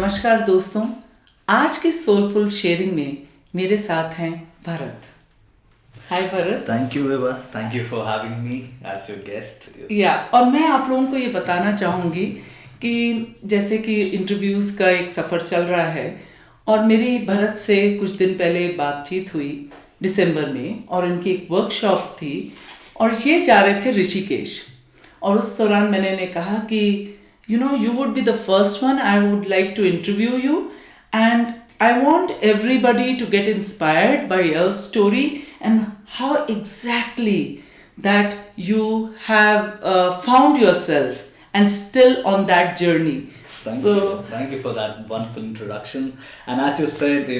नमस्कार दोस्तों, आज की सोलफुल शेयरिंग में मेरे साथ हैं भरत। हाय Bharat. Thank you, Viva. Thank you for having me as your guest. और मैं आप लोगों को ये बताना चाहूँगी कि जैसे कि इंटरव्यूज़ का एक सफ़र चल रहा है और मेरी भरत से कुछ दिन पहले बातचीत हुई दिसंबर में और इनकी एक वर्कशॉप थी और ये जा रहे थे ऋषिकेश। और उस दौरान मैंने इन्हें कहा कि you would be the first one. I would like to interview you and I want everybody to get inspired by your story and how exactly that you have found yourself and still on that journey. Thank you for that wonderful introduction. And as you said,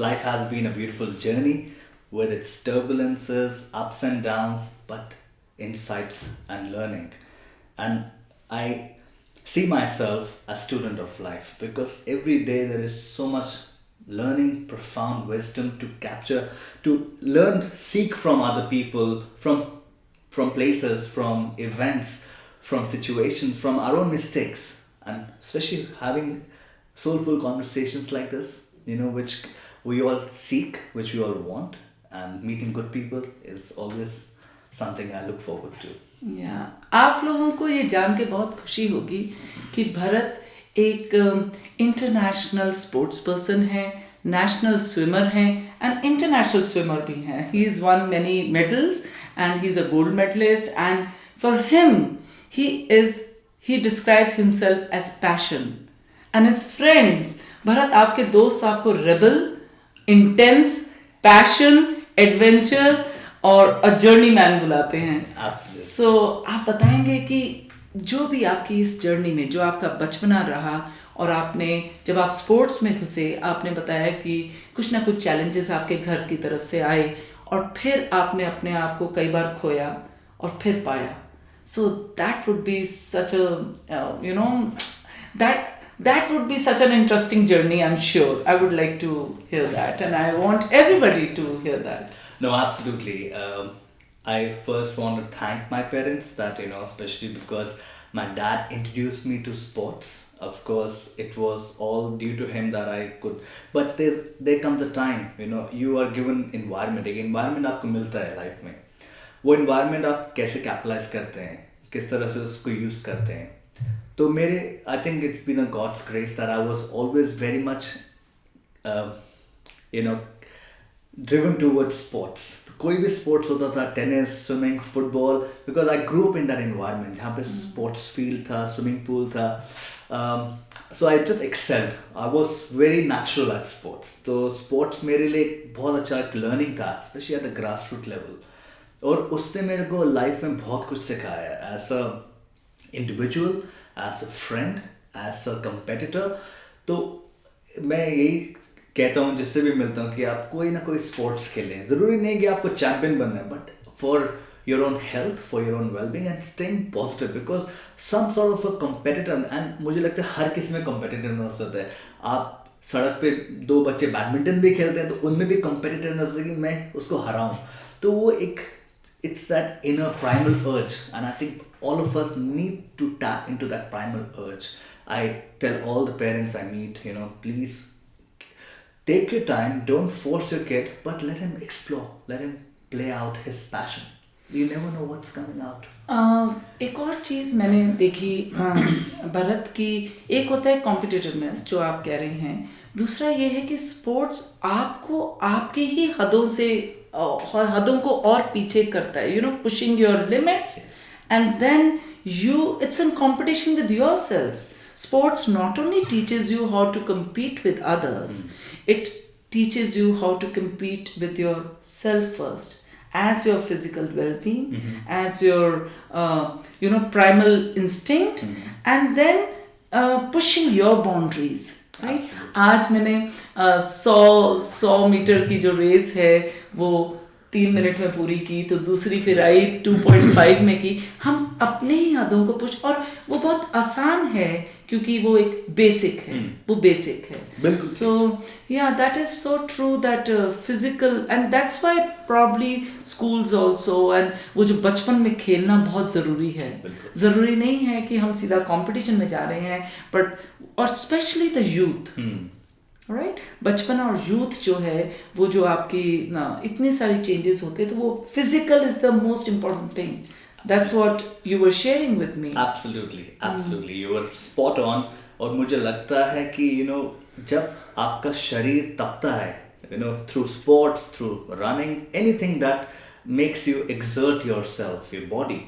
life has been a beautiful journey with its turbulences, ups and downs, but insights and learning. And I see myself a student of life because every day there is so much learning, profound wisdom to capture, to learn, seek from other people, from places, from events, from situations, from our own mistakes, and especially having soulful conversations like this, which we all seek, which we all want, and meeting good people is always something I look forward to. आप लोगों को ये जान के बहुत खुशी होगी कि भरत एक इंटरनेशनल स्पोर्ट्स पर्सन है, नेशनल स्विमर हैं एंड इंटरनेशनल स्विमर भी हैं. He is won many medals and he is a gold medalist and for him he describes himself as passion and his friends. Bharat, आपके दोस्त आपको रेबल, इंटेंस, पैशन, एडवेंचर और a journey man बुलाते हैं. सो आप बताएंगे कि जो भी आपकी इस जर्नी में जो आपका बचपना रहा और आपने जब आप स्पोर्ट्स में घुसे, आपने बताया कि कुछ ना कुछ चैलेंजेस आपके घर की तरफ से आए और फिर आपने अपने आप को कई बार खोया और फिर पाया. So that would be such that would be such an interesting journey. I'm sure I would like to hear that and I want everybody to hear that. No, absolutely. I first want to thank my parents that, especially because my dad introduced me to sports. Of course, it was all due to him that I could. But there comes a time, you are given environment. एक environment आपको मिलता है life में. वो environment आप कैसे capitalize करते हैं, किस तरह से उसको use करते हैं. तो मेरे, I think it's been a God's grace that I was always very much, driven towards sports. कोई भी sports होता था, tennis, swimming, football, because I grew up in that environment जहाँ पे sports field था, swimming pool था. So I just excelled. I was very natural at sports. तो sports मेरे लिए बहुत अच्छा एक learning था, especially at the grassroots level. और उसने मेरे को life में बहुत कुछ सिखाया है, as a individual, as a friend, as a competitor. तो मैं यही कहता हूँ जिससे भी मिलता हूँ कि आप कोई ना कोई स्पोर्ट्स खेलें. ज़रूरी नहीं कि आपको चैम्पियन बनना है, but for your own health, for your own wellbeing and staying positive, because some sort of a competitor. And मुझे लगता है हर किसी में कॉम्पिटिटिवनेस होता है. आप सड़क पे दो बच्चे बैडमिंटन भी खेलते हैं तो उनमें भी कॉम्पिटिटिवनेस है कि मैं उसको हराऊँ. तो वो एक it's that inner primal urge, and I think all of us need to tap into that primal urge. I tell all the parents I meet, please take your time, don't force your kid, but let him explore, let him play out his passion. You never know what's coming out. एक और चीज़ मैंने देखी भरत की, एक होता है competitiveness जो आप कह रहे हैं, दूसरा ये है कि स्पोर्ट्स आपको आपके ही हदों को और पीछे करता है, pushing your limits and then it's in competition with yourself. Sports not only teaches you how to compete with others, it teaches you how to compete with yourself first, as your physical well-being, as your primal instinct, and then pushing your boundaries. Right? आज मैंने 100 metre की जो race है वो 3 minute में पूरी की, तो दूसरी फिर आई 2.5 में की. हम अपने ही हदों को पुश, और वो बहुत आसान है क्योंकि वो एक बेसिक है, वो बेसिक है. बिल्कुल. So yeah, that is so true that physical, and that's why probably schools also, and वो जो बचपन में खेलना बहुत ज़रूरी है. ज़रूरी नहीं है कि हम सीधा कंपटीशन में जा रहे हैं, बट और स्पेशली द यूथ, राइट. बचपन और यूथ जो है वो जो आपकी इतनी सारी चेंजेस होते हैं, तो वो physical is the most important thing. That's what you were sharing with me. Absolutely, you were spot on. और मुझे लगता है कि जब आपका शरीर तपता है, through sports, through running, anything that makes you exert yourself, your body,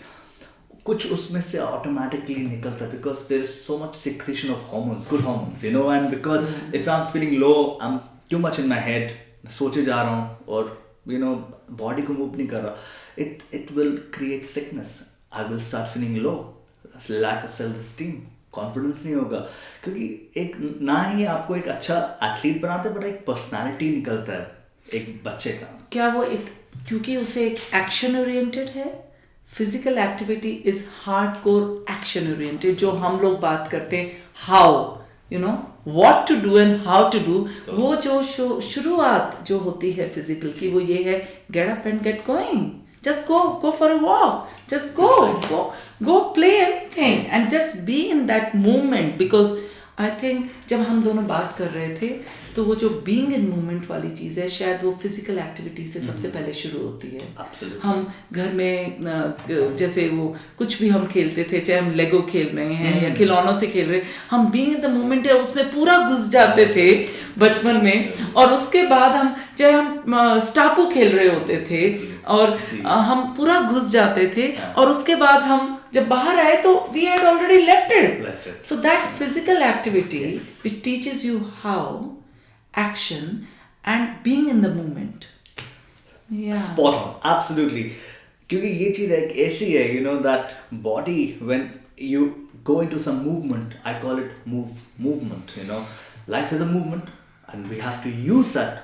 कुछ उसमें से automatically निकलता है, because there is so much secretion of hormones, good hormones, and because if I'm feeling low, I'm too much in my head, सोचे जा रहा हूँ और body को move नहीं कर रहा, it will create sickness. I will start feeling low, lack of self-esteem, confidence नहीं होगा, क्योंकि एक ना ही आपको एक अच्छा एथलीट बनाता है, बट एक पर्सनालिटी निकलता है एक बच्चे का. क्या वो एक, क्योंकि उसे एक एक्शन ओरिएंटेड है. Physical activity is hardcore action oriented. जो हम लोग बात करते हैं how what to do and how to do, वो जो शुरुआत जो होती है फिजिकल की, वो ये है, get up and get going, just go for a walk, just go play anything and just be in that moment. Because I think जब हम दोनों बात कर रहे थे, तो वो जो बीइंग इन मूवमेंट वाली चीज़ है, शायद वो फिजिकल एक्टिविटी से सबसे पहले शुरू होती है. हम घर में जैसे वो कुछ भी हम खेलते थे, चाहे हम लेगो खेल रहे हैं या खिलौनों से खेल रहे हैं, हम बीइंग इन द मूवमेंट है उसमें पूरा घुस जाते थे बचपन में. और उसके बाद हम चाहे हम स्टापू खेल रहे होते थे और हम पूरा घुस जाते थे, और उसके बाद हम जब बाहर आए तो we had already left it. So that physical activity which teaches you how, action and being in the moment. Yeah. Spot on, absolutely. क्योंकि ये चीज़ एक ऐसी है, that body, when you go into some movement, I call it movement. Life is a movement, and we have to use that.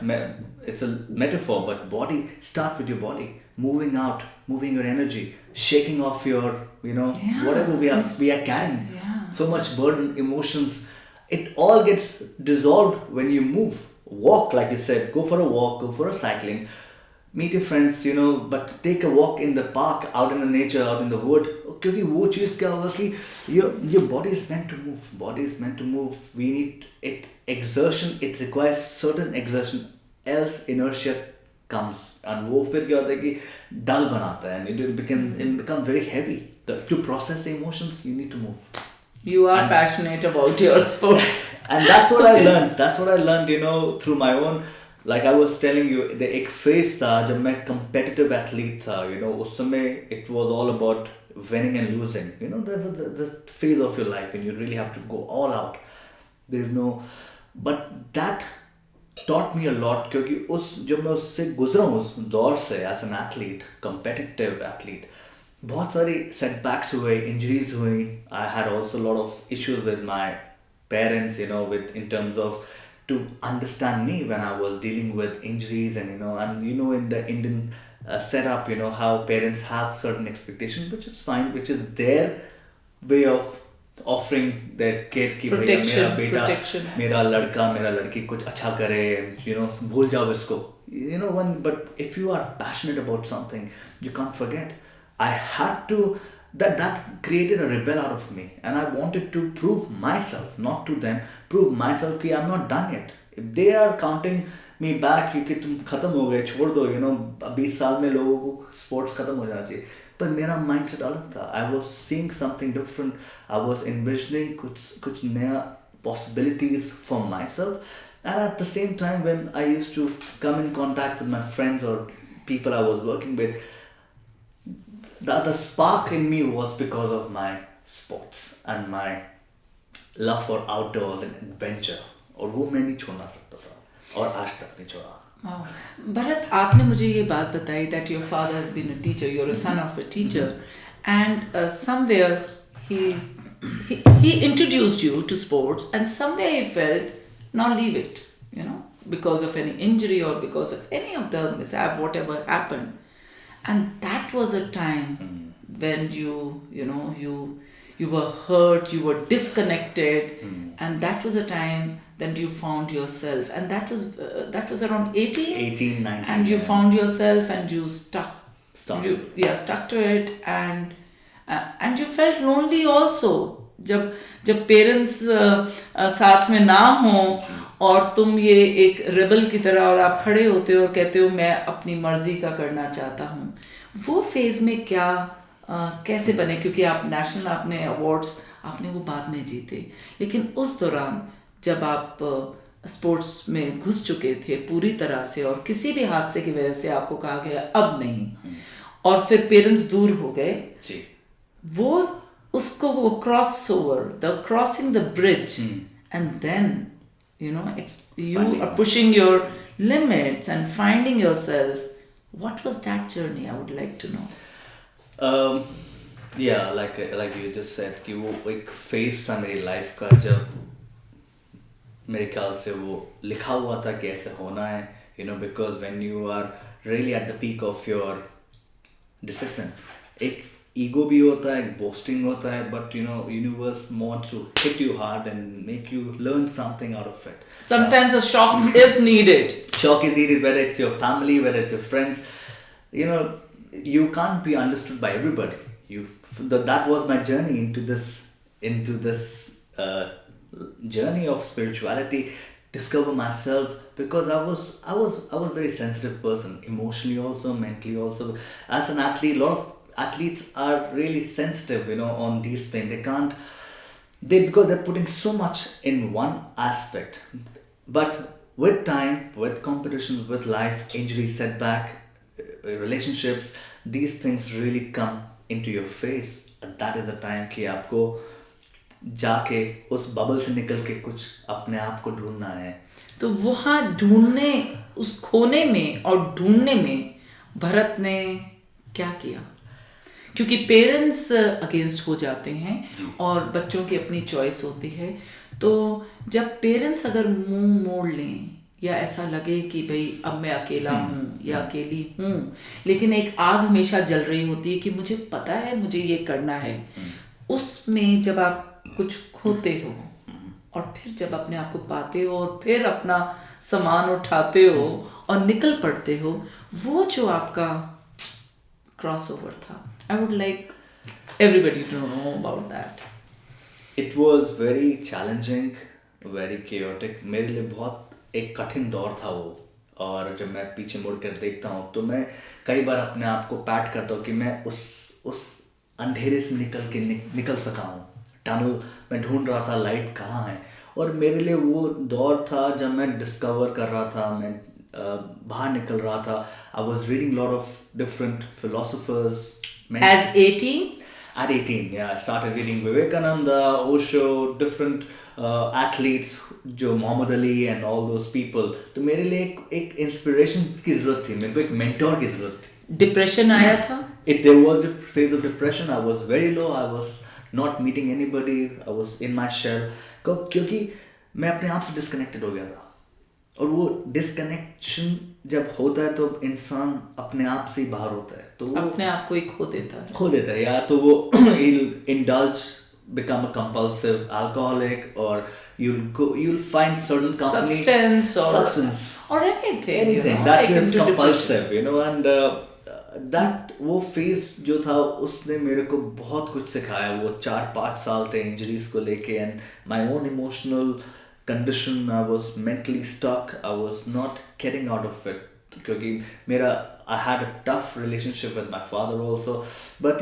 It's a metaphor, but body, start with your body, moving out, moving your energy, shaking off your, whatever we are carrying. So much burden, emotions. It all gets dissolved when you move. Walk, like you said, go for a walk, go for a cycling, meet your friends, but take a walk in the park, out in the nature, out in the wood. क्योंकि वो चीज़ क्या होगा कि your body is meant to move. We need it, exertion. It requires certain exertion, else inertia comes, and वो फिर क्या होता है कि dull बनाता है, and it become very heavy. To process the emotions, you need to move. You are passionate about your sports. And that's what I learned, through my own, like I was telling you, the एक phase था जब मैं competitive athlete था, उस समय it was all about winning and losing. There's the phase of your life when you really have to go all out. But that taught me a lot, क्योंकि जब मैं उससे गुजरा हूँ, उस दौर से as an athlete, competitive athlete, बहुत सारी setbacks हुए, injuries हुई. I had also a lot of issues with my parents, with in terms of to understand me when I was dealing with injuries, and in the Indian setup, how parents have certain expectations, which is fine, which is their way of offering their kid कि मेरा बेटा, मेरा लड़का, मेरा लड़की कुछ अच्छा करे, भूल जाओ इसको, but if you are passionate about something, you can't forget. I had to, that created a rebel out of me, and I wanted to prove myself, not to them, prove myself कि I'm not done yet. If they are counting me back कि तुम खत्म हो गए, छोड़ दो, 20 साल में लोगों को sports खत्म हो जाना चाहिए, पर मेरा mindset अलग था. I was seeing something different. I was envisioning कुछ नया possibilities for myself, and at the same time when I used to come in contact with my friends or people I was working with, the spark in me was because of my sports and my love for outdoors and adventure, और वो मैं नहीं छोड़ना सकता था, और आज तक नहीं छोड़ा. भरत, आपने मुझे ये बात बताई that your father has been a teacher, you're a son of a teacher, and somewhere he introduced you to sports, and somewhere he felt, now leave it, because of any injury or because of any of the mishap, whatever happened. And that was a time when you you were hurt, you were disconnected, and that was a time that you found yourself, and that was around 18, 18, 19, and you yeah. found yourself and you stuck to it, and you felt lonely also. जब parents साथ में ना हों और तुम ये एक rebel की तरह और आप खड़े होते हो और कहते हो मैं अपनी मर्जी का करना चाहता हूँ, वो फेज में क्या कैसे बने? क्योंकि आप नेशनल आपने अवार्ड्स आपने वो बाद में जीते, लेकिन उस दौरान जब आप स्पोर्ट्स में घुस चुके थे पूरी तरह से और किसी भी हादसे की वजह से आपको कहा गया अब नहीं, और फिर पेरेंट्स दूर हो गए, वो उसको वो crossing the bridge, and then you are pushing your limits and finding yourself. What was that journey? I would like to know. Yeah, like you just said कि वो एक फेज था मेरी लाइफ का जब मेरे ख्याल से वो लिखा हुआ था कि ऐसे होना है, because when you are really at the peak of your discipline, एक ईगो भी होता है, एक बोस्टिंग होता है, but universe wants to hit you hard and make you learn something out of it. Sometimes a shock is needed. Shock is needed, whether it's your family, whether it's your friends. You can't be understood by everybody. That was my journey into this journey of spirituality, discover myself, because I was very sensitive person, emotionally also, mentally also. As an athlete, a lot of athletes are really sensitive, on these things. Because they're putting so much in one aspect. But with time, with competition, with life, injury, setback, relationships, these things really come into your face. And that is the time कि आपको जाके उस bubble से निकल के कुछ अपने आप को ढूंढना है. तो वहाँ ढूंढने, उस खोने में और ढूंढने में भरत ने क्या किया? क्योंकि पेरेंट्स अगेंस्ट हो जाते हैं और बच्चों की अपनी चॉइस होती है, तो जब पेरेंट्स अगर मुंह मोड़ लें या ऐसा लगे कि भाई अब मैं अकेला हूँ या अकेली हूँ, लेकिन एक आग हमेशा जल रही होती है कि मुझे पता है मुझे ये करना है, उसमें जब आप कुछ खोते हो और फिर जब अपने आप को पाते हो और फिर अपना सामान उठाते हो और निकल पड़ते हो, वो जो आपका क्रॉसओवर था, I would like everybody to know about that. It was very challenging, very chaotic. मेरे लिए बहुत एक कठिन दौर था वो, और जब मैं पीछे मुड़ कर देखता हूँ तो मैं कई बार अपने आप को पैट करता हूँ कि मैं उस अंधेरे से निकल सका हूँ. टनल मैं ढूंढ रहा था, लाइट कहाँ है, और मेरे लिए वो दौर था जब मैं डिस्कवर कर रहा था, मैं बाहर निकल रहा था. I was reading a lot of different philosophers. As 18? At 18, yeah, I started reading Vivekananda, Osho, different athletes, जो Mohammad Ali and all those people. तो मेरे लिए एक inspiration की ज़रूरत थी, मेरे को एक mentor की ज़रूरत थी. Depression आया था? There was a phase of depression. I was very low. I was not meeting anybody. I was in my shell. क्योंकि मैं अपने आप से disconnected हो गया था. और वो डिस्कनेक्शन जब होता है तो इंसान अपने आप से ही बाहर होता है, तो वो अपने आप को ही खो देता है, या तो वो indulge, become a compulsive alcoholic, or you'll find certain company substance or anything that is compulsive, and that वो फेज जो था उसने मेरे को बहुत कुछ सिखाया. वो 4-5 साल थे इंजरीज को लेके, and my own emotional condition, I was mentally stuck. I was not getting out of it क्योंकि I had a tough relationship with my father also, but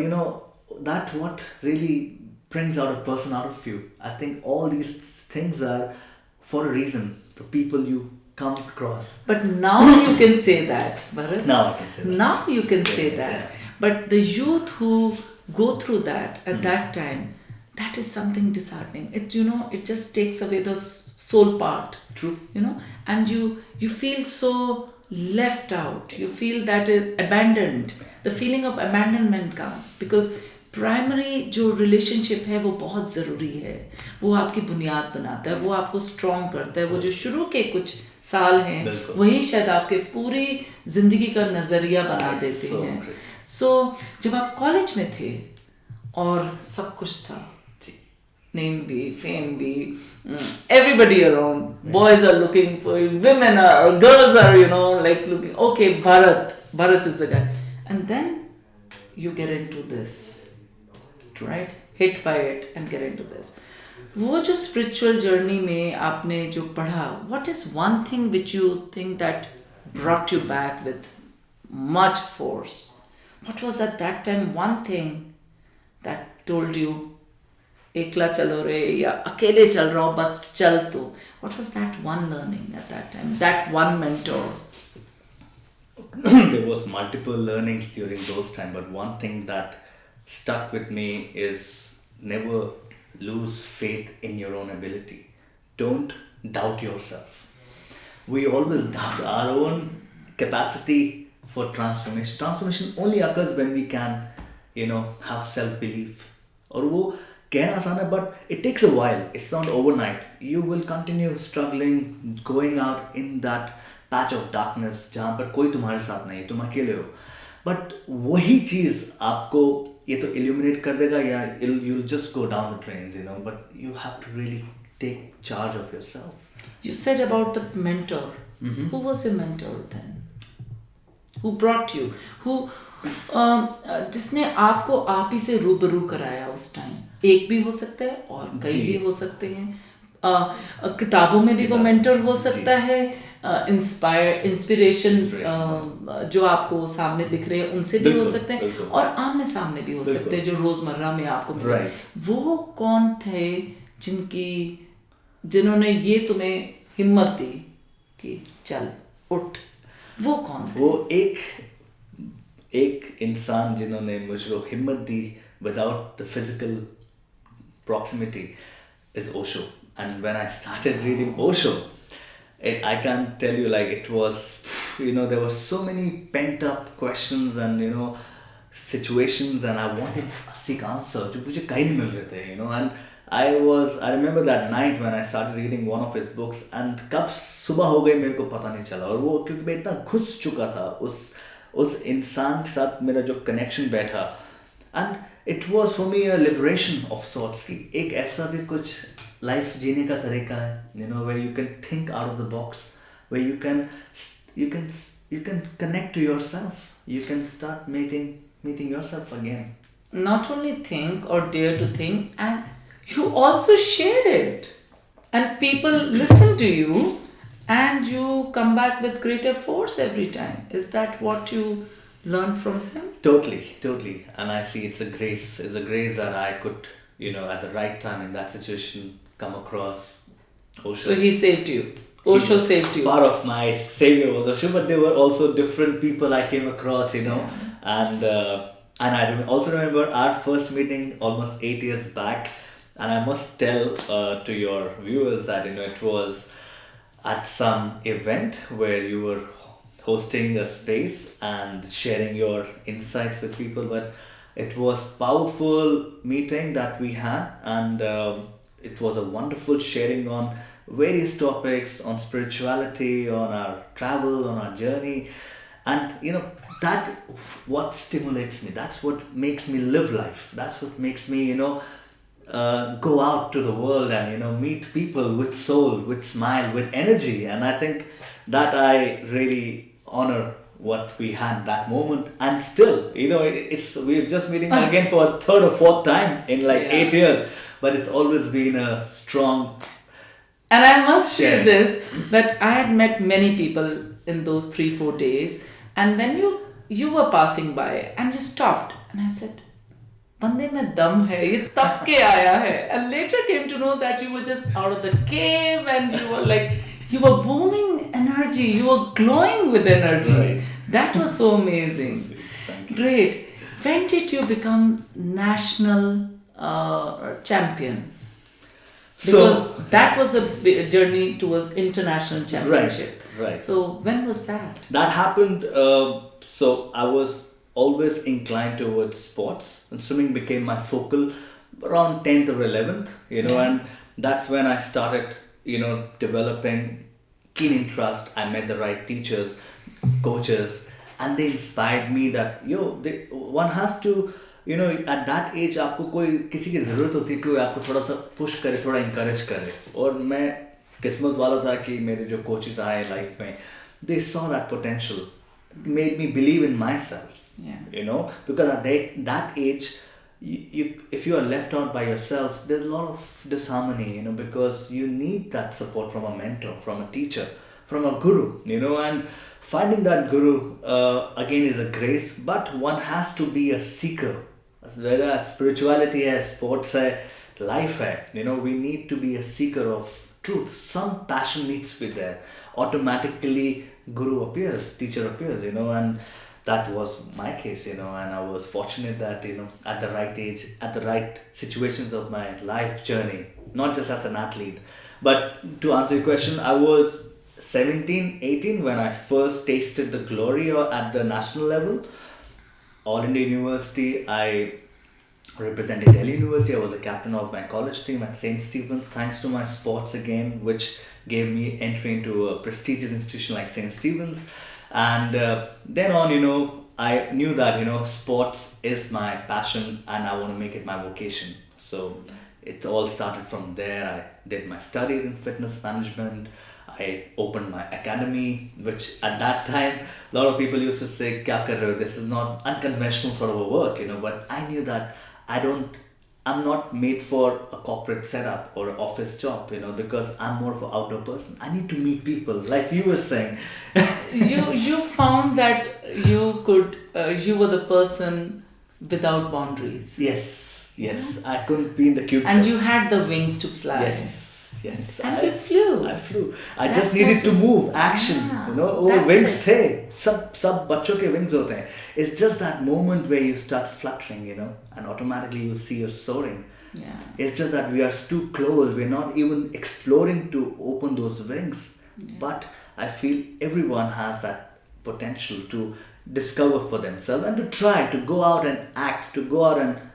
that what really brings out a person out of you. I think all these things are for a reason, the people you come across. But now you can say that, Bharat. Now I can say that. Now you can say that. But the youth who go through that at that time, that is something disheartening. It just takes away the soul part. True. And you feel so left out. You feel that is abandoned. The feeling of abandonment comes because primary जो relationship है वो बहुत ज़रूरी है. वो आपकी बुनियाद बनाता है, वो आपको स्ट्रॉन्ग करता है. वो जो शुरू के कुछ साल हैं वही शायद आपके पूरी ज़िंदगी का नज़रिया बना देते हैं. सो जब आप कॉलेज में थे और सब कुछ था, name be, fame be, everybody around. Boys are looking for you, women are, girls are, like looking, okay, Bharat is the guy. And then you get into this, right? Hit by it and get into this. वो जो spiritual journey में आपने जो पढ़ा, what is one thing which you think that brought you back with much force? What was at that time one thing that told you एकला चलो रे या अकेले चल रहा हो बस चल तो? What was that one learning at that time? That one mentor? There was multiple learnings during those time, but one thing that stuck with me is never lose faith in your own ability. Don't doubt yourself. We always doubt our own capacity for transformation. Transformation only occurs when we can, have self-belief. और वो कहना आसान है, but it takes a while. It's not overnight. You will continue struggling, going out in that patch of darkness जहाँ पर कोई तुम्हारे साथ नहीं है, तुम अकेले हो. But वही चीज़ आपको ये तो illuminate कर देगा या you'll just go down the drains, but you have to really take charge of yourself. You said about the mentor. Who was your mentor then? Who brought you? Who जिसने आपको आप ही से रूबरू कराया उस टाइम? एक भी हो सकता है और कई भी हो सकते हैं. किताबों में भी वो मेंटर हो सकता है. इंस्पिरेशन जो आपको सामने दिख रहे हैं उनसे भी हो सकते हैं और आमने सामने भी हो सकते हैं जो रोजमर्रा में आपको मिले. वो कौन थे जिन्होंने ये तुम्हें हिम्मत दी कि चल उठ? वो कौन थे? वो एक इंसान जिन्होंने मुझको हिम्मत दी without the physical proximity is Osho. And when I started reading Osho, I can't tell you, like, it was, there were so many pent up questions and situations, and I wanted to seek answer जो मुझे कहीं नहीं मिल रहे थे, and I remember that night when I started reading one of his books, and कब सुबह हो गई मेरे को पता नहीं चला. और वो क्योंकि मैं इतना घुस चुका था उस इंसान के साथ, मेरा जो connection बैठा, and it was for me a liberation of sorts कि एक ऐसा भी कुछ life जीने का तरीका है, where you can think out of the box, where you can connect to yourself, you can start meeting yourself again. Not only think or dare to think, and you also share it, and people listen to you, and you come back with greater force every time. Is that what you learned from him? Totally. And I see it's a grace that I could, at the right time in that situation come across Osho. So he saved you. Osho saved you. Part of my savior was Osho, but there were also different people I came across, Yeah. and I also remember our first meeting almost 8 years back, and I must tell to your viewers that it was at some event where you were hosting a space and sharing your insights with people, but it was powerful meeting that we had, and it was a wonderful sharing on various topics, on spirituality, on our travel, on our journey, and that what stimulates me, that's what makes me live life, that's what makes me go out to the world and meet people with soul, with smile, with energy. And I think that I really honor what we had that moment, and still we're just meeting again for a third or fourth time in 8 years, but it's always been a strong. And I must say this, that I had met many people in those 3-4 days, and when you were passing by and you stopped, and I said, बंदे में दम है, ये तब के आया है. And later came to know that you were just out of the cave, and you were booming energy, you were glowing with energy. Right. That was so amazing. Sweet. Thank you. Great. When did you become national champion? Because that was a journey towards international championship. Right. So when was that? That happened. So I was always inclined towards sports, and swimming became my focal around 10th or 11th. And that's when I started, developing keen interest. I met the right teachers, coaches, and they inspired me that one has to you know at that age आपको कोई किसी की ज़रूरत होती है, कोई आपको थोड़ा सा पुश करे, थोड़ा encourage करे. और मैं किस्मत वाला था कि मेरे जो कोचेस आए लाइफ में, they saw that potential, made me believe in myself. Yeah. You know, because at that age, if you are left out by yourself, there's a lot of disharmony, you know, because you need that support from a mentor, from a teacher, from a guru, you know. And finding that guru again is a grace, but one has to be a seeker, whether that's spirituality hai, sports hai, life hai, you know. We need to be a seeker of truth. Some passion needs to be there. Automatically guru appears, teacher appears, you know. And that was my case, you know, and I was fortunate that, you know, at the right age, at the right situations of my life journey, not just as an athlete. But to answer your question, I was 17, 18 when I first tasted the glory at the national level. All India University, I represented Delhi University. I was the captain of my college team at St. Stephen's, thanks to my sports again, which gave me entry into a prestigious institution like St. Stephen's. And then on, you know, I knew that, you know, sports is my passion and I want to make it my vocation. So it all started from there. I did my studies in fitness management. I opened my academy, which at that time, a lot of people used to say, "Kya kar rahe ho? This is not unconventional sort of a work," you know. But I knew that I'm not made for a corporate setup or an office job, you know, because I'm more of an outdoor person. I need to meet people, like you were saying. You found that you could you were the person without boundaries. Yes. I couldn't be in the cubicle. And you had the wings to fly. Yes. And you flew. I flew. I just needed to move, action. Yeah, you know, wings थे. सब बच्चों के wings होते हैं. It's just that moment where you start fluttering, you know, and automatically you see you're soaring. Yeah. It's just that we are too close. We're not even exploring to open those wings. Yeah. But I feel everyone has that potential to discover for themselves and to try to go out and act, to go out and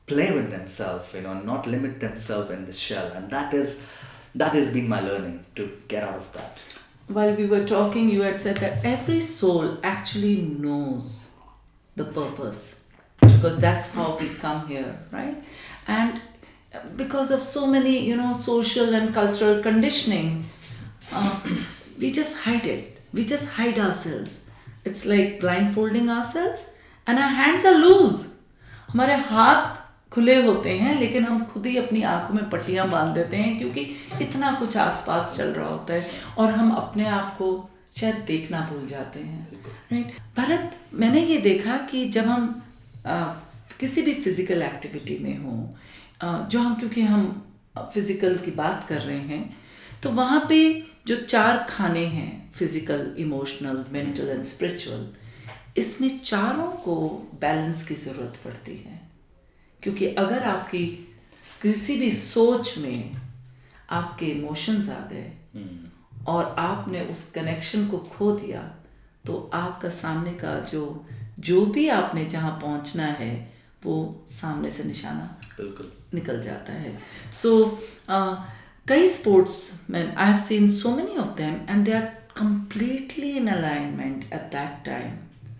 play with themselves, you know, not limit themselves in the shell. And that has been my learning, to get out of that. While we were talking, you had said that every soul actually knows the purpose, because that's how we come here, right? And because of so many, you know, social and cultural conditioning, we just hide it. We just hide ourselves. It's like blindfolding ourselves and our hands are loose. हमारे हाथ खुले होते हैं, लेकिन हम खुद ही अपनी आंखों में पट्टियां बांध देते हैं, क्योंकि इतना कुछ आसपास चल रहा होता है और हम अपने आप को शायद देखना भूल जाते हैं, राइट? भरत, मैंने ये देखा कि जब हम किसी भी फिजिकल एक्टिविटी में हो, जो हम, क्योंकि हम फिजिकल की बात कर रहे हैं, तो वहाँ पे जो 4 खाने हैं, physical, emotional, mental and spiritual, इसमें चारों को बैलेंस की ज़रूरत पड़ती है. क्योंकि अगर आपकी किसी भी सोच में आपके इमोशंस आ गए और आपने उस कनेक्शन को खो दिया, तो आपका सामने का जो भी आपने जहाँ पहुँचना है, वो सामने से निशाना बिल्कुल निकल जाता है. सो कई sports man, I have seen so many of them and they are completely in alignment at that time.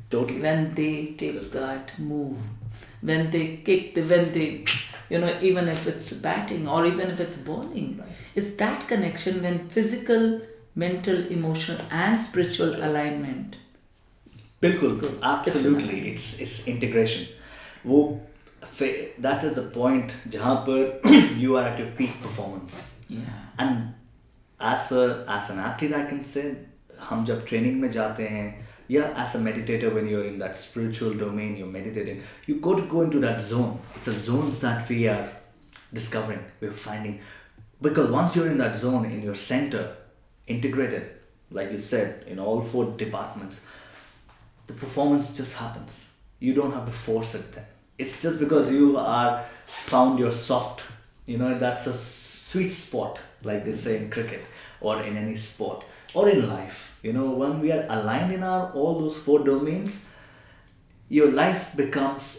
Totally. When they take that move, when they kick, when they, you know, even if it's batting or even if it's bowling, it's that connection when physical, mental, emotional and spiritual alignment. Bilkul, absolutely. It's integration. That is the point जहाँ पर you are at your peak performance. Yeah. And as an athlete, I can say, हम जब training में जाते हैं, yeah, as a meditator, when you're in that spiritual domain, you're meditating, you go into that zone. It's the zones that we are discovering, we're finding. Because once you're in that zone, in your center, integrated, like you said, in all 4 departments, the performance just happens. You don't have to force it then. It's just because you are found your soft, you know, that's a sweet spot, like they say in cricket or in any sport or in life. You know, when we are aligned in all those 4 domains, your life becomes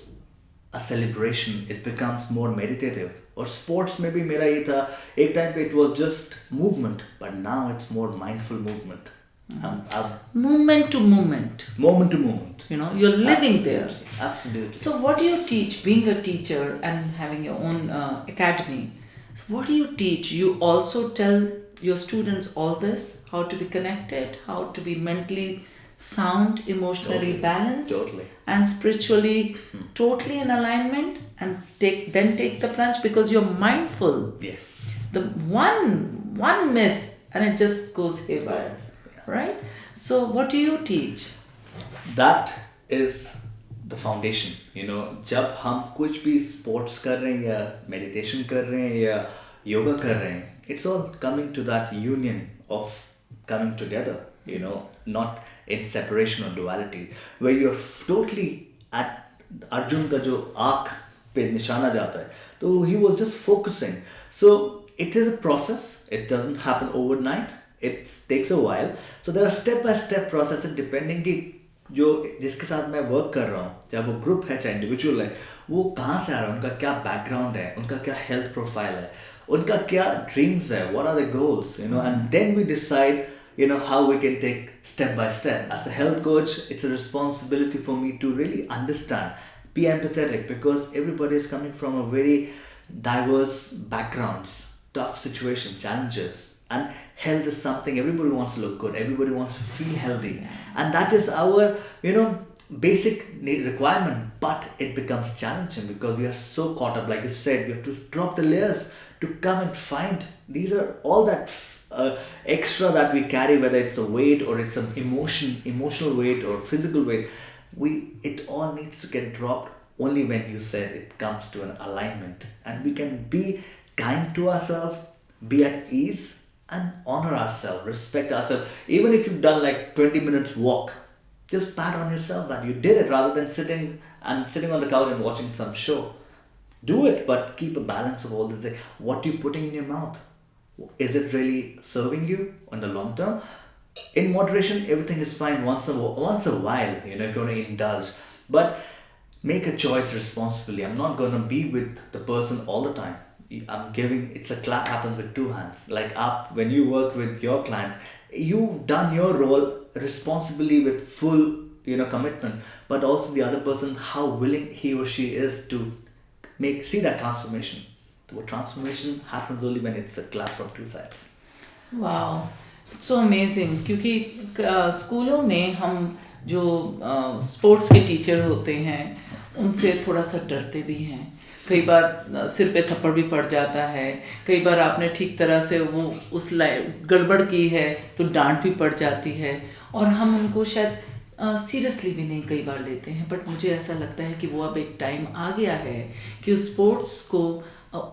a celebration. It becomes more meditative. Or sports, maybe mera ye tha, ek time pe it was just movement, but now it's more mindful movement. Movement to movement. Moment to moment. You're living there. Absolutely. So what do you teach, being a teacher and having your own academy? So what do you teach? You also tell your students all this, how to be connected, how to be mentally sound, emotionally Totally. balanced, Totally. and spiritually totally in alignment, and take the plunge, because you're mindful. Yes. The one miss and it just goes haywire, right? So what do you teach? That is the foundation. जब हम कुछ भी sports कर रहे हैं या meditation कर रहे हैं या yoga कर रहे हैं, it's all coming to that union of coming together, not in separation or duality, where you're totally at Arjun का जो आँख पे निशाना जाता है, तो he was just focusing. So it is a process. It doesn't happen overnight. It takes a while. So there are step by step processes depending कि जो जिसके साथ मैं वर्क कर रहा हूँ, चाहे वो ग्रुप है चाहे इंडिविजुअल है, वो कहाँ से आ रहा है, उनका क्या बैकग्राउंड है, उनका क्या हेल्थ प्रोफाइल है, उनका क्या ड्रीम्स है, what are the goals, and then we decide how we can take step by step. As a health coach, it's a responsibility for me to really understand, be empathetic, because everybody is coming from a very diverse backgrounds, tough situations, challenges, and health is something everybody wants to look good, everybody wants to feel healthy, and that is our basic need requirement. But it becomes challenging because we are so caught up, like you said, we have to drop the layers to come and find. These are all that extra that we carry, whether it's a weight or it's an emotional weight or physical weight. It all needs to get dropped only when you said it comes to an alignment, and we can be kind to ourselves, be at ease, and honor ourselves, respect ourselves. Even if you've done like 20 minutes walk, just pat on yourself that you did it, rather than sitting on the couch and watching some show. Do it, but keep a balance of all this. What you're putting in your mouth, is it really serving you on the long term? In moderation, everything is fine once a while, if you want to indulge. But make a choice responsibly. I'm not going to be with the person all the time. It's a clap happens with two hands. Like when you work with your clients, you've done your role responsibly with full, commitment. But also the other person, how willing he or she is to see that transformation. The transformation happens only when it's a clap from two sides. Wow, it's so amazing. क्योंकि स्कूलों में हम जो sports के teacher होते हैं, उनसे थोड़ा सा डरते भी हैं. कई बार सिर पे थप्पड़ भी पड़ जाता है, कई बार आपने ठीक तरह से वो उस गड़बड़ की है तो डांट भी पड़ जाती है, और हम उनको शायद सीरियसली भी नहीं कई बार लेते हैं. बट मुझे ऐसा लगता है कि वो अब एक टाइम आ गया है कि उस स्पोर्ट्स को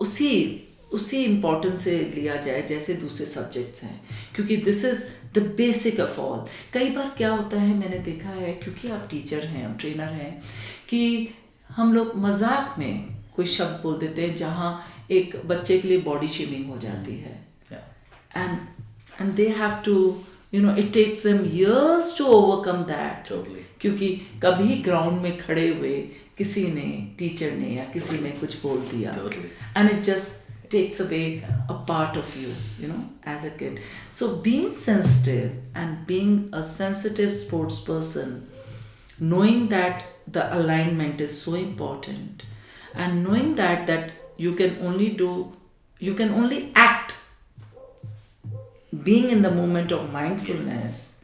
उसी इम्पोर्टेंस से लिया जाए जैसे दूसरे सब्जेक्ट्स हैं, क्योंकि this is the basic of all. कई बार क्या होता है, मैंने देखा है, क्योंकि आप टीचर हैं, आप ट्रेनर हैं, कि हम लोग मजाक में कोई शब्द बोल देते हैं जहाँ एक बच्चे के लिए बॉडी शेमिंग हो जाती है, and they have to it takes them years to overcome that. Totally. क्योंकि कभी ग्राउंड में खड़े हुए किसी ने, टीचर ने या किसी ने कुछ बोल दिया, Totally. and it just takes away a part of you, as a kid. So being sensitive and being a sensitive sports person, knowing that the alignment is so important, and knowing that you can only act being in the moment of mindfulness,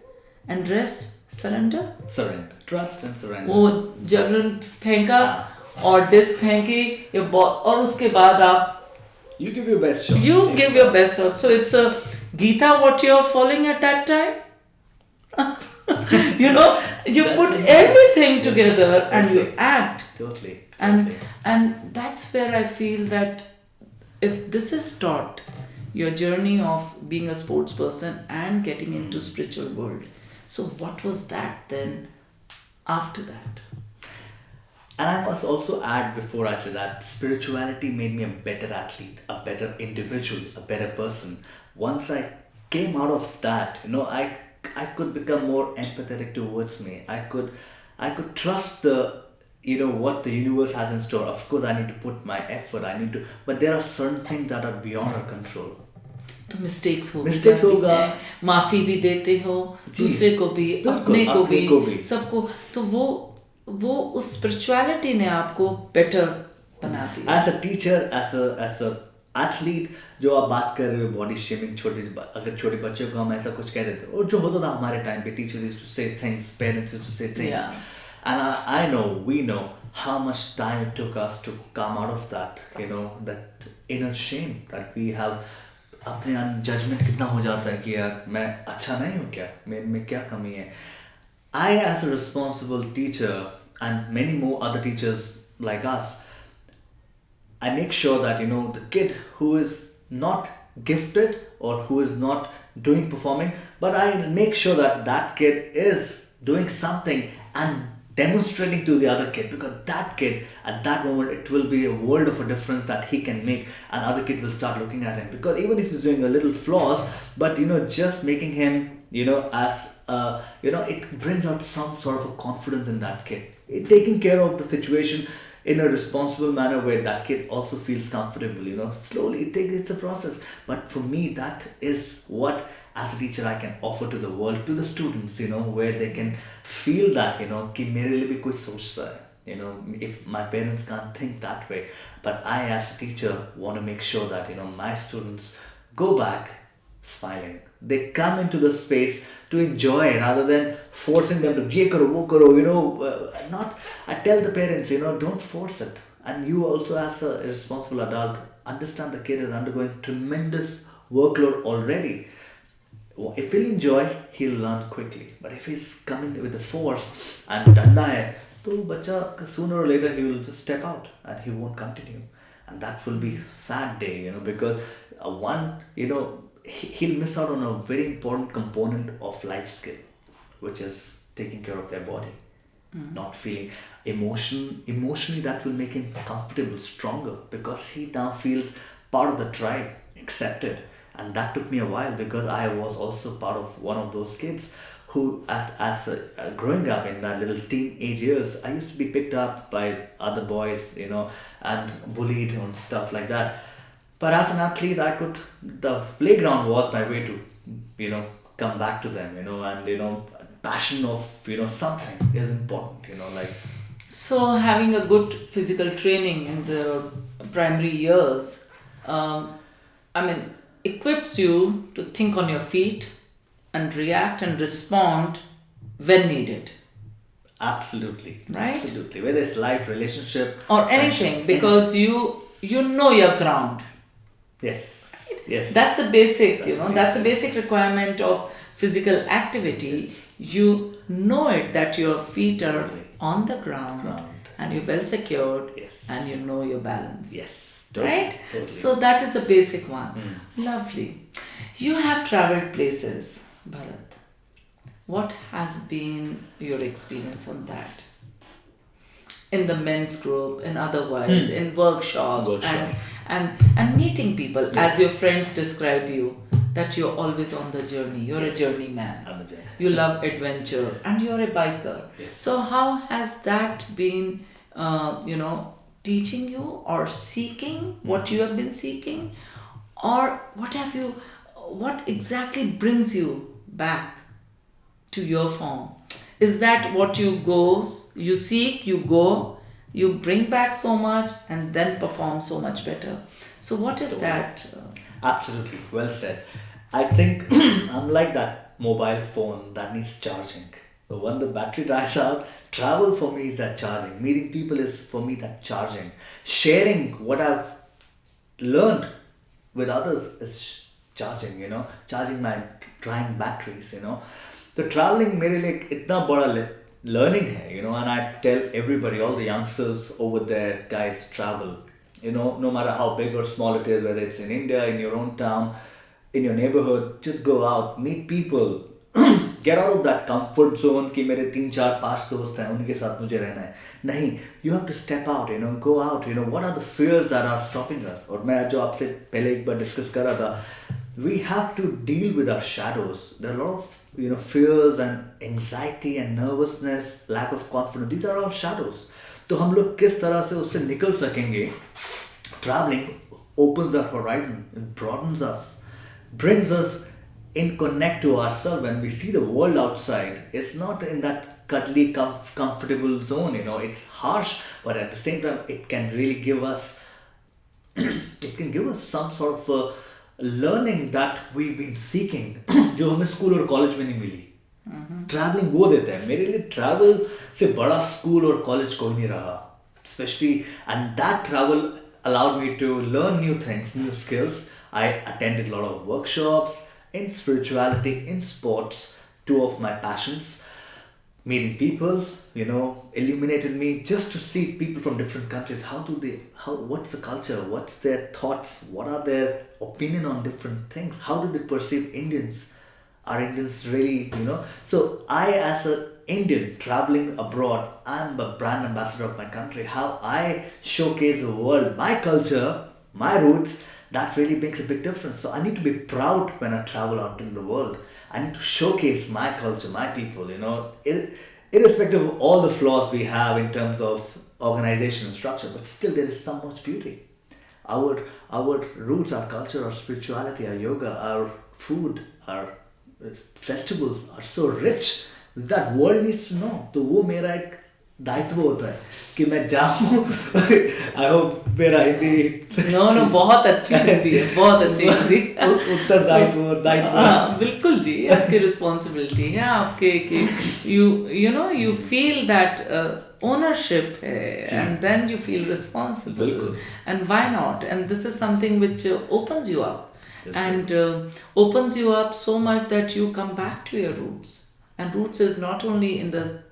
and rest, surrender, trust and surrender. वो जबरन फेंका और disc फेंकी या और उसके बाद आप you give your best shot. Give your best shot. So it's a Gita what you're following at that time. You put everything together and you act. Totally. And that's where I feel that if this is taught, your journey of being a sports person and getting into spiritual world. So what was that then after that? And I must also add, before I say that, spirituality made me a better athlete, a better individual, a better person. Once I came out of that, I could become more empathetic towards me. I could trust what the universe has in store. Of course, I need to put my effort. But there are certain things that are beyond our control. तो mistakes हो Mistakes होगा। माफी भी देते हो जी, दूसरे को भी, बिल्कुल, अपने को अपने को भी। भी, सबको। तो वो उस स्पिरिचुअलिटी ने आपको बेटर बना दिया। As a teacher, as a athlete, जो आप बात कर रहे हो बॉडी शेमिंग, अगर छोटे बच्चों को हम ऐसा कुछ कह देते और जो होता था हमारे टाइम पे, टीचर्स यूज्ड टू से थिंग्स, पेरेंट्स यूज्ड टू से things, Yeah. and I know, we know how much time it took us to come out of that, that inner shame that we have. अपने judgement कितना हो जाता है कि यार मैं अच्छा नहीं हूँ क्या, मेरे में क्या कमी है. I, as a responsible teacher, and many more other teachers like us, I make sure that the kid who is not gifted or who is not doing performing, but I make sure that that kid is doing something and demonstrating to the other kid, because that kid at that moment, it will be a world of a difference that he can make, and other kid will start looking at him, because even if he's doing a little flaws, but just making him as it brings out some sort of a confidence in that kid. Taking care of the situation in a responsible manner where that kid also feels comfortable. Slowly it's a process, but for me that is what, as a teacher, I can offer to the world, to the students, where they can feel that कि मेरे लिए भी कोई सोचता है. If my parents can't think that way, but I, as a teacher, want to make sure that my students go back smiling. They come into the space to enjoy rather than forcing them to ye karo, wo karo, not. I tell the parents, don't force it. And you also, as a responsible adult, understand the kid is undergoing tremendous workload already. If he'll enjoy, he'll learn quickly. But if he's coming with the force and danda hai, तो बच्चा sooner or later he will just step out and he won't continue. And that will be sad day, because he'll miss out on a very important component of life skill, which is taking care of their body. Not feeling emotionally, that will make him comfortable, stronger, because he now feels part of the tribe, accepted. And that took me a while, because I was also part of one of those kids who, growing up in that little teenage years, I used to be picked up by other boys, and bullied and stuff like that. But as an athlete, the playground was my way to, come back to them, and, passion of, something is important, like. So having a good physical training in the primary years, equips you to think on your feet and react and respond when needed. Absolutely. Right? Absolutely. Whether it's life, relationship, or anything, because you know your ground. Yes. Yes. That's a basic, that's a basic requirement of physical activity. Yes. You know it, that your feet are on the ground. And you're well secured. Yes. And you know your balance. Yes. Totally, right? Totally. So that is a basic one. Lovely. You have traveled places, Bharat. What has been your experience on that? In the men's group, and otherwise, in workshops. And meeting people, as your friends describe you, that you're always on the journey. You're a journeyman. I'm a journeyman. You love adventure, and you're a biker. Yes. So how has that been, teaching you or seeking what you have been seeking? Or what exactly brings you back to your form? Is that what you seek, you go, you bring back so much and then perform so much better? So what is that? Absolutely, well said. I think I'm like that mobile phone that needs charging. So when the battery dies out, travel for me is that charging. Meeting people is for me that charging. Sharing what I've learned with others is charging, charging my drying batteries, So traveling मेरे लिए इतना बड़ा learning है, and I tell everybody, all the youngsters over there, guys, travel. No matter how big or small it is, whether it's in India, in your own town, in your neighborhood, just go out, meet people. Get out of that comfort zone कि मेरे 3-4-5 दोस्त हैं, उनके साथ मुझे रहना है. नहीं, you have to step out, go out, what are the fears that are stopping us? और मैं जो आपसे पहले एक बार discuss कर रहा था, we have to deal with our shadows. There are a lot of fears and anxiety and nervousness, lack of confidence. These are all shadows. तो हम लोग किस तरह से उससे निकल सकेंगे? Traveling opens our horizon, it broadens us. brings us in connect to ourselves. When we see the world outside, it's not in that cuddly, comfortable zone. It's harsh, but at the same time, it can really give us it can give us some sort of learning that we've been seeking जो हमें school और college में नहीं मिली. Travelling वो देता है मेरे लिए. ट्रैवल से बड़ा स्कूल और कॉलेज कोई नहीं रहा, especially, and that travel allowed me to learn new things, new skills. I attended a lot of workshops in spirituality, in sports, two of my passions. Meeting people, illuminated me just to see people from different countries. What's the culture? What's their thoughts? What are their opinion on different things? How do they perceive Indians? Are Indians really, So I, as an Indian traveling abroad, I'm a brand ambassador of my country. How I showcase the world, my culture, my roots, that really makes a big difference. So I need to be proud when I travel out in the world. I need to showcase my culture, my people, irrespective of all the flaws we have in terms of organization and structure, but still there is so much beauty. Our roots, our culture, our spirituality, our yoga, our food, our festivals are so rich that world needs to know. तो वो मेरा एक दायित्व होता है कि मैं जाऊँ. I hope मेरा हिंदी नो बहुत अच्छी हिंदी है, बहुत अच्छी हिंदी. उत्तरदायित्व और दायित्व. बिल्कुल जी, आपकी रिस्पॉन्सिबिलिटी है आपके कि you feel that ownership है, and then you feel responsible. बिल्कुल. And why not? And this is something which opens you up. And opens you up so much that you come back to your roots. And roots is not only in the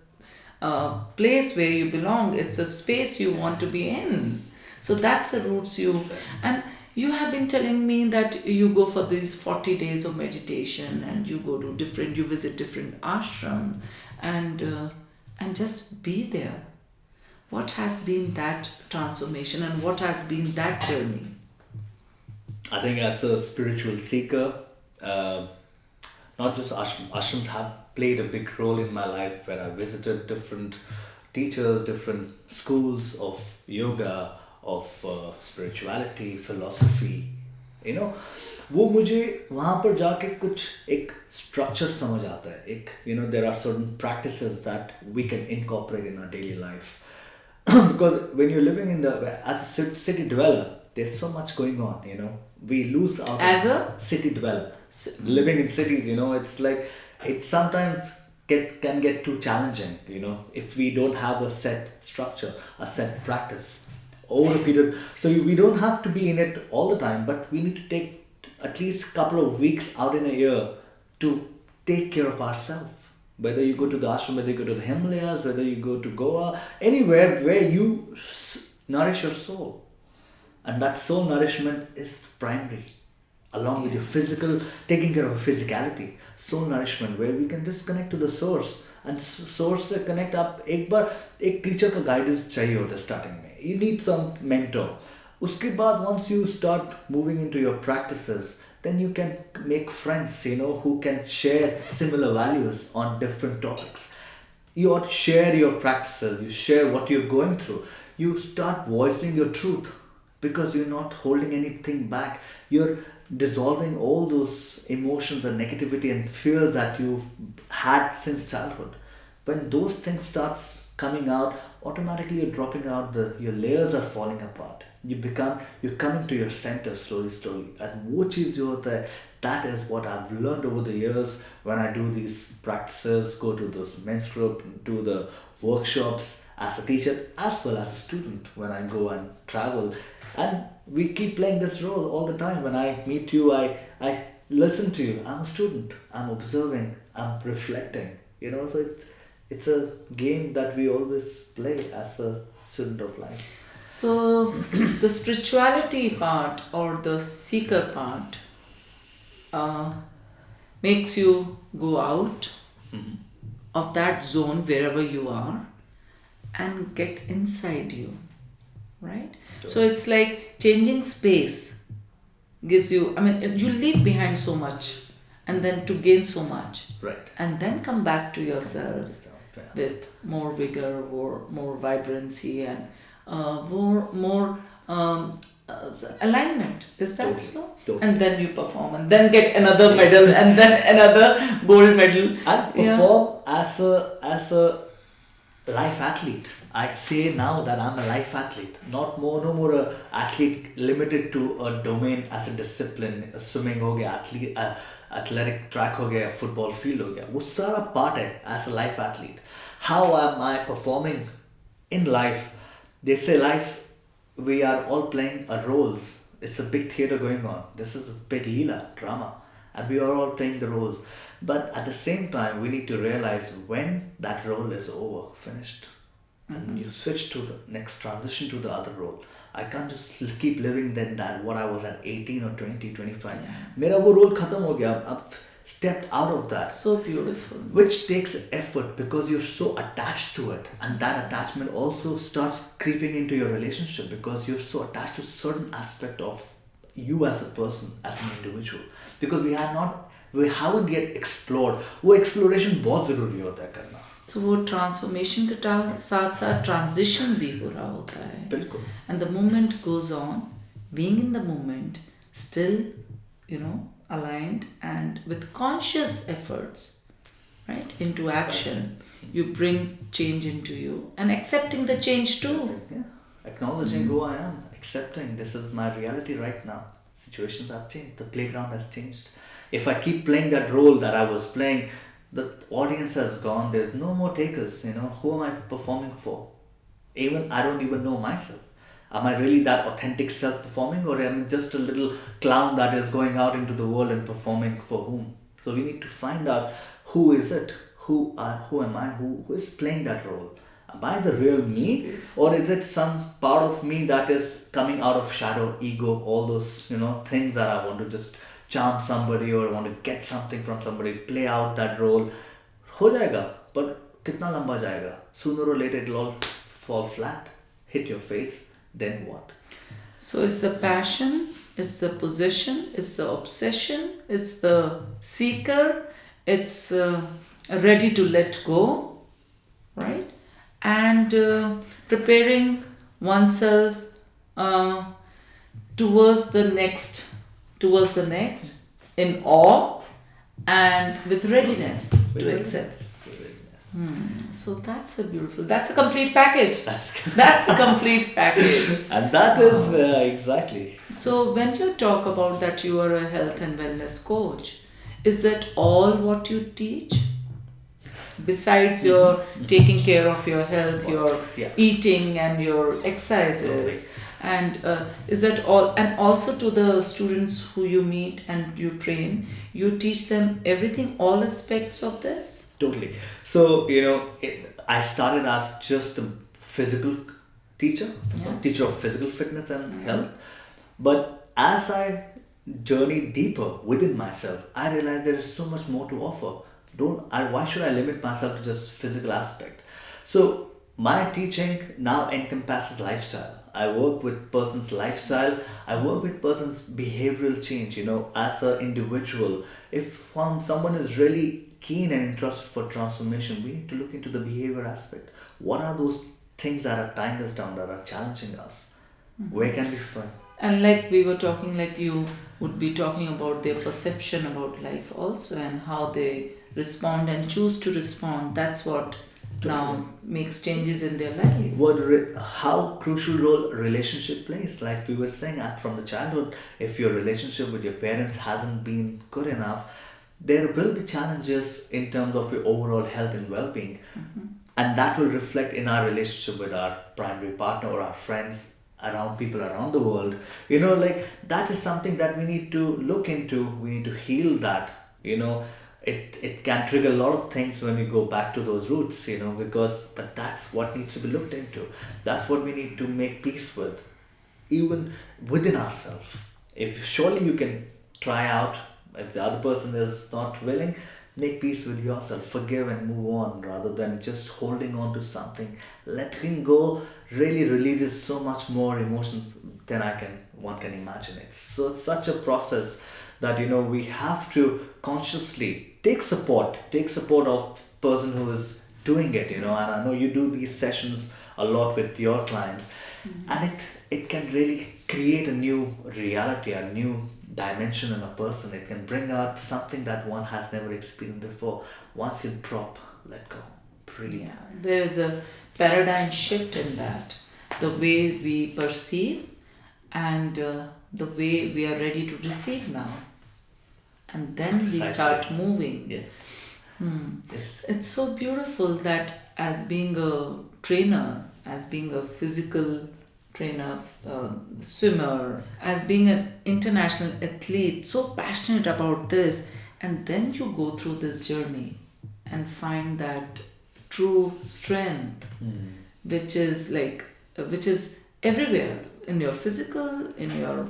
place where you belong, it's a space you want to be in. So that's the roots and you have been telling me that you go for these 40 days of meditation, and you visit different ashrams, and just be there. What has been that transformation, and what has been that journey? I think as a spiritual seeker, not just ashrams have played a big role in my life, where I visited different teachers, different schools of yoga, of spirituality, philosophy. वो मुझे वहाँ पर जाके कुछ एक structure समझ आता है. There are certain practices that we can incorporate in our daily life. Because when you're living as a city dweller, there's so much going on. We lose out as a city dweller. Living in cities, it's like it sometimes can get too challenging. If we don't have a set structure, a set practice over a period. So we don't have to be in it all the time, but we need to take at least a couple of weeks out in a year to take care of ourselves. Whether you go to the ashram, whether you go to the Himalayas, whether you go to Goa, anywhere where you nourish your soul. And that soul nourishment is primary, along with your physical, taking care of your physicality. Soul nourishment, where we can just connect to the source. And source से connect आप एक बार एक teacher का guidance चाहिए होता है starting में. You need some mentor. उसके बाद once you start moving into your practices, then you can make friends, who can share similar values on different topics. You ought to share your practices. You share what you're going through. You start voicing your truth, because you're not holding anything back. You're dissolving all those emotions and negativity and fears that you've had since childhood. When those things starts coming out, automatically you're dropping out, your layers are falling apart. You're coming to your center slowly. And वो चीज़ जो होता है, that is what I've learned over the years when I do these practices, go to those men's group, do the workshops as a teacher as well as a student when I go and travel. And we keep playing this role all the time. When I meet you, I listen to you. I'm a student. I'm observing. I'm reflecting. So it's a game that we always play as a student of life. So the spirituality part or the seeker part makes you go out of that zone wherever you are and get inside you, right? Sure. So it's like changing space gives you, you leave behind so much and then to gain so much. Right. And then come back to yourself with more vigor or more vibrancy and more alignment. Is that Totally, so? totally. And then you perform and then get another medal and then another gold medal. And perform as a life athlete. I say now that I'm a life athlete, not more, no more a athlete limited to a domain as a discipline. Swimming हो गया, athletic track हो गया, football field हो गया. वो सारा part है as a life athlete. How am I performing in life? They say life, we are all playing a roles. It's a big theater going on. This is a big Leela drama, and we are all playing the roles. But at the same time, we need to realize when that role is over, finished, and you switch to the next transition to the other role. I can't just keep living then that what I was at 18 or 20, 25. मेरा वो role खत्म हो गया. I've stepped out of that. So beautiful. Which takes effort because you're so attached to it, and that attachment also starts creeping into your relationship because you're so attached to certain aspect of you as a person, as an individual, because we haven't yet explored. वो exploration बहुत ज़रूरी होता है करना. तो वो transformation के साथ साथ ट्रांजिशन भी हो रहा होता है. बिल्कुल. And the moment goes on, being in the moment, still, aligned and with conscious efforts, right, into action, you bring change into you and accepting the change too. Yeah. Acknowledging who I am, accepting this is my reality right now. Situations have changed. The playground has changed. If I keep playing that role that I was playing, the audience has gone. There's no more takers. Who am I performing for? Even I don't even know myself. Am I really that authentic self performing, or am I just a little clown that is going out into the world and performing for whom? So we need to find out who is it, who am I, who is playing that role. Am I the real me, or is it some part of me that is coming out of shadow, ego, all those things that I want to just charm somebody or want to get something from somebody, play out that role. हो जाएगा, but कितना लंबा जाएगा? Sooner or later it'll all fall flat, hit your face. Then what? So it's the passion, it's the possession, it's the obsession, it's the seeker, it's ready to let go, right? And preparing oneself towards the next in awe and with readiness to accept. So that's a complete package. That's a complete package. And that is exactly. So when you talk about that you are a health and wellness coach, is that all what you teach? Besides your taking care of your health, your eating and your exercises, and is that all? And also to the students who you meet and you train, you teach them everything, all aspects of this? Totally. So, I started as just a physical teacher, teacher of physical fitness and health. But as I journeyed deeper within myself, I realized there is so much more to offer. Why should I limit myself to just physical aspect? So my teaching now encompasses lifestyle. I work with person's lifestyle. I work with person's behavioral change. As an individual, if someone is really keen and interested for transformation, we need to look into the behavior aspect. What are those things that are tying us down, that are challenging us? Where can we find? And like we were talking, like you would be talking about their perception about life also, and how they respond and choose to respond. That's what now makes changes in their life. How crucial role relationship plays. Like we were saying, from the childhood, if your relationship with your parents hasn't been good enough, there will be challenges in terms of your overall health and well-being. And that will reflect in our relationship with our primary partner or our friends, around people around the world. That is something that we need to look into. We need to heal that. It can trigger a lot of things when we go back to those roots, but that's what needs to be looked into. That's what we need to make peace with, even within ourselves. If surely you can try out, if the other person is not willing, make peace with yourself, forgive and move on, rather than just holding on to something. Letting go really releases so much more emotion than one can imagine. It's such a process that we have to consciously take support of person who is doing it. And I know you do these sessions a lot with your clients, and it can really create a new reality, a new dimension in a person. It can bring out something that one has never experienced before. Once you drop, let go, breathe. Yeah, there is a paradigm shift in that. The way we perceive and the way we are ready to receive now. And then we Precisely. start moving. Yes. Yes. It's so beautiful that as being a trainer, as being a physical trainer, swimmer, as being an international athlete, so passionate about this, and then you go through this journey and find that true strength, which is everywhere in your physical, in your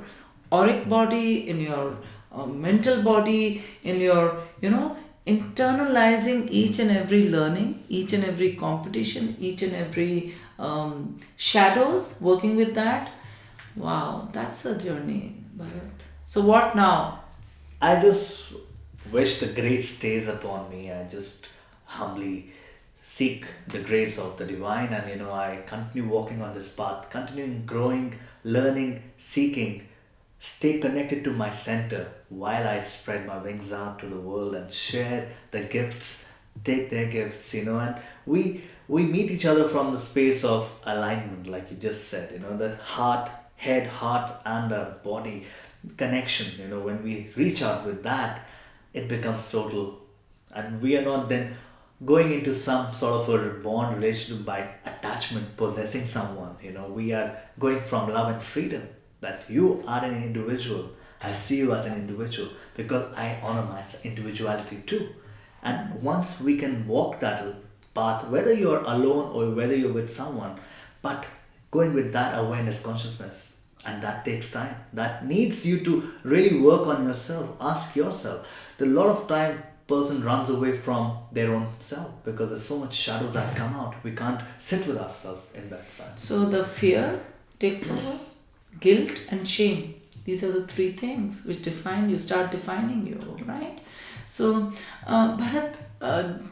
auric body, in your mental body, in your, internalizing each and every learning, each and every competition, each and every shadows, working with that. Wow, that's a journey, Bharat. So what now? I just wish the grace stays upon me. I just humbly seek the grace of the divine, and I continue walking on this path, continuing growing, learning, seeking, stay connected to my center while I spread my wings out to the world and share the gifts, take their gifts, and we meet each other from the space of alignment, like you just said, the heart and the body connection. When we reach out with that, it becomes total, and we are not then going into some sort of a bond relationship by attachment, possessing someone. We are going from love and freedom, that you are an individual. I see you as an individual because I honor my individuality too. And once we can walk that path, whether you're alone or whether you're with someone, but going with that awareness, consciousness, and that takes time. That needs you to really work on yourself. Ask yourself. A lot of time, person runs away from their own self because there's so much shadows that come out. We can't sit with ourselves in that sense. So the fear takes over, guilt and shame. These are the three things which define you, start defining you, right? So Bharat,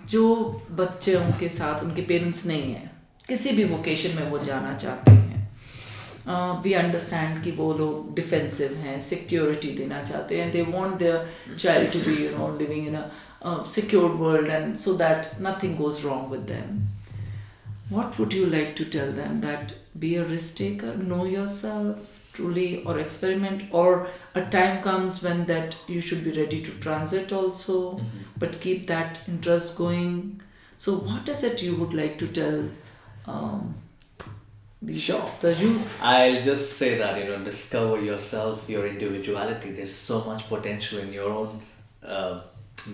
जो बच्चे उनके साथ उनके parents नहीं हैं, किसी भी vocation में वो जाना चाहते हैं, वी अंडरस्टैंड कि वो लोग डिफेंसिव हैं, सिक्योरिटी देना चाहते हैं, they want their child to be living in a secured world and so that nothing goes wrong with them. What would you like to tell them? That be a risk taker, know yourself truly, or experiment, or a time comes when that you should be ready to transit also, but keep that interest going. So what is it you would like to tell Sure. the youth? I'll just say that, discover yourself, your individuality. There's so much potential in your own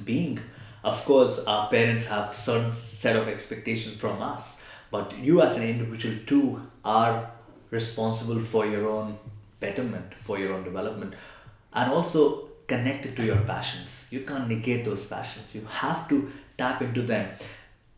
being. Of course, our parents have certain set of expectations from us, but you as an individual too are responsible for your own betterment, for your own development, and also connected to your passions. You can't negate those passions. You have to tap into them.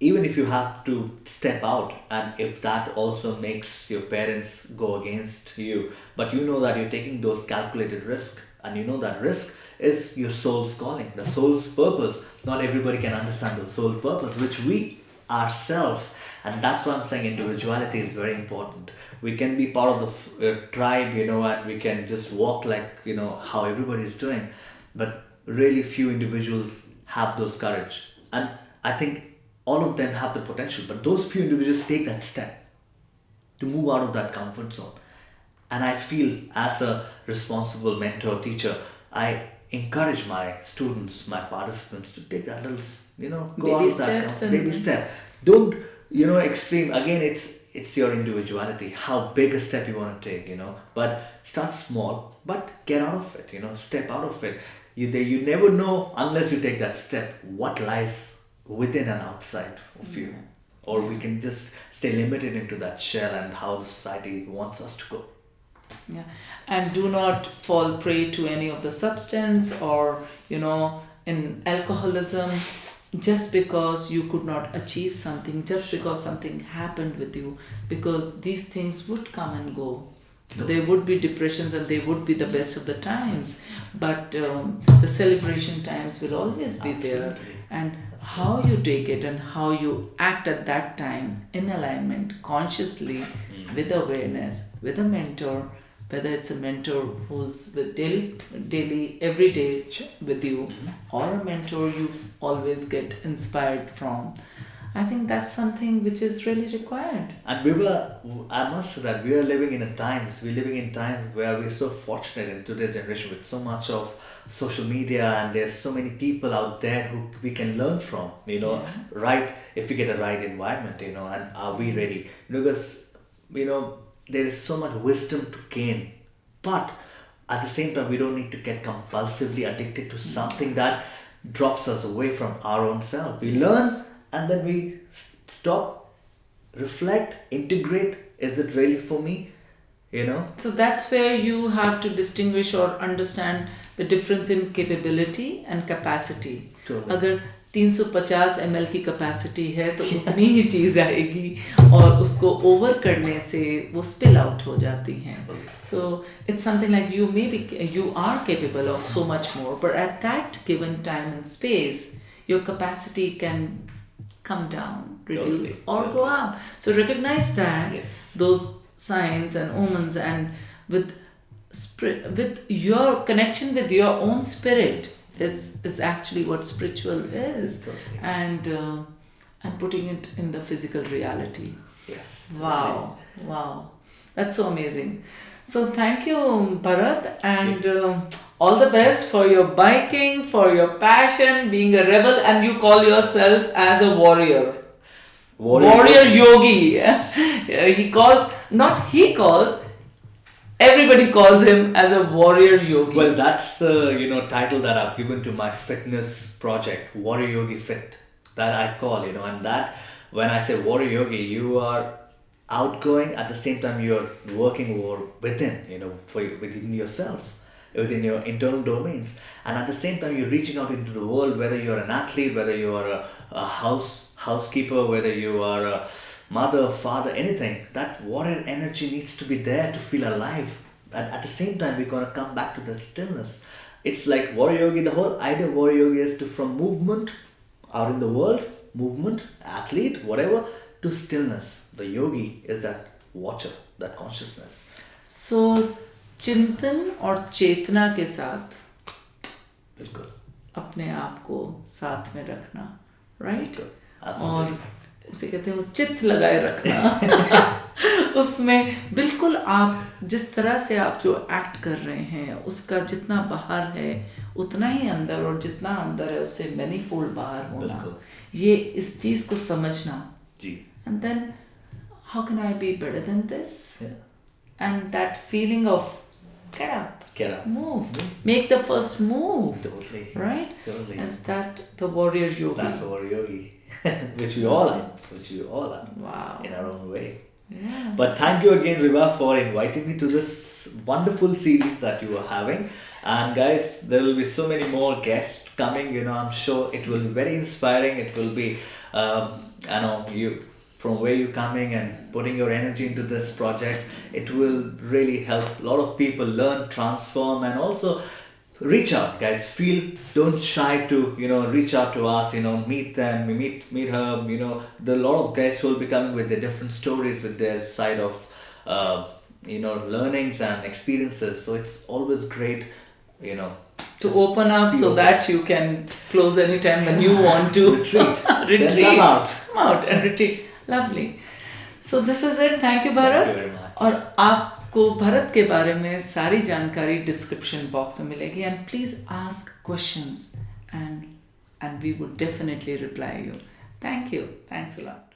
Even if you have to step out, and if that also makes your parents go against you, but you know that you're taking those calculated risks, and you know that risk is your soul's calling, the soul's purpose. Not everybody can understand the soul purpose, which we ourselves, and that's why I'm saying individuality is very important. We can be part of the tribe, and we can just walk like, how everybody is doing, but really few individuals have those courage, and I think all of them have the potential, but those few individuals take that step to move out of that comfort zone. And I feel, as a responsible mentor, teacher, I encourage my students, my participants to take that little, go Baby out of that steps baby step. Don't, extreme. Again, it's your individuality, how big a step you want to take, but start small, but get out of it, step out of it. You never know unless you take that step what lies within and outside of you, or we can just stay limited into that shell and how the society wants us to go. Yeah, and do not fall prey to any of the substance or in alcoholism, just because you could not achieve something, just because something happened with you, because these things would come and go. There would be depressions and they would be the best of the times, but the celebration times will always be there. Absolutely. And how you take it and how you act at that time in alignment consciously with awareness, with a mentor, whether it's a mentor who's with daily, every day with you, or a mentor you always get inspired from. I think that's something which is really required. And I must say that we're living in times where we're so fortunate in today's generation with so much of social media, and there's so many people out there who we can learn from, right, if we get a right environment, and are we ready? Because, there is so much wisdom to gain, but at the same time, we don't need to get compulsively addicted to something that drops us away from our own self. We learn, and then we stop, reflect, integrate. Is it really for me? So that's where you have to distinguish or understand the difference in capability and capacity. Totally. अगर 350 ml की capacity है तो उतनी ही चीज़ आएगी, और उसको over करने से वो स्पिल आउट हो जाती हैं. So it's something like you are capable of so much more, but at that given time and space, your capacity can come down, reduce, or go up. So recognize that those signs and omens, and with your connection with your own spirit, it's actually what spiritual is, and putting it in the physical reality. Yes. Wow, that's so amazing. So thank you, Bharat, and all the best for your biking, for your passion, being a rebel, and you call yourself as a warrior. Warrior Yogi. Everybody calls him as a Warrior Yogi. Well, that's the title that I've given to my fitness project, Warrior Yogi Fit. That I call, and that when I say Warrior Yogi, you are outgoing, at the same time you're working within, within yourself, within your internal domains, and at the same time you're reaching out into the world, whether you're an athlete, whether you are a housekeeper, whether you are a mother, father, anything. That warrior energy needs to be there to feel alive. And at the same time, we're going to come back to the stillness. It's like Warrior Yogi, the whole idea of Warrior Yogi is to, from movement out in the world, movement, athlete, whatever, to stillness. The yogi is that watcher, that consciousness. So, चिंतन और चेतना के साथ बिल्कुल अपने आप को साथ में रखना, राइट? Absolutely. और उसे कहते हैं वो चित्त लगाए रखना उसमें बिल्कुल आप जिस तरह से आप जो एक्ट कर रहे हैं उसका जितना बाहर है उतना ही अंदर, और जितना अंदर है उससे मैनी फोल्ड बाहर होना, ये इस चीज़ को समझना जी. And then how can I be better than this? Yeah. And that feeling of get up, move, make the first move. Totally. Right? Totally. Is that the Warrior Yogi? That's the Warrior Yogi. which we all are. Wow. In our own way. Yeah. But thank you again, Riva, for inviting me to this wonderful series that you are having. And guys, there will be so many more guests coming. I'm sure it will be very inspiring. It will be, you from where you're coming and putting your energy into this project. It will really help a lot of people learn, transform, and also reach out, guys. Don't shy to reach out to us, meet them, meet her. There are a lot of guys who will be coming with their different stories, with their side of learnings and experiences. So it's always great to open up so that you can close anytime when you want to. retreat Come out and retreat. Lovely. So this is it. Thank you, Bharat. Thank you very much. और आपको भारत के बारे में सारी जानकारी description box में मिलेगी, and please ask questions and we would definitely reply you. Thanks a lot.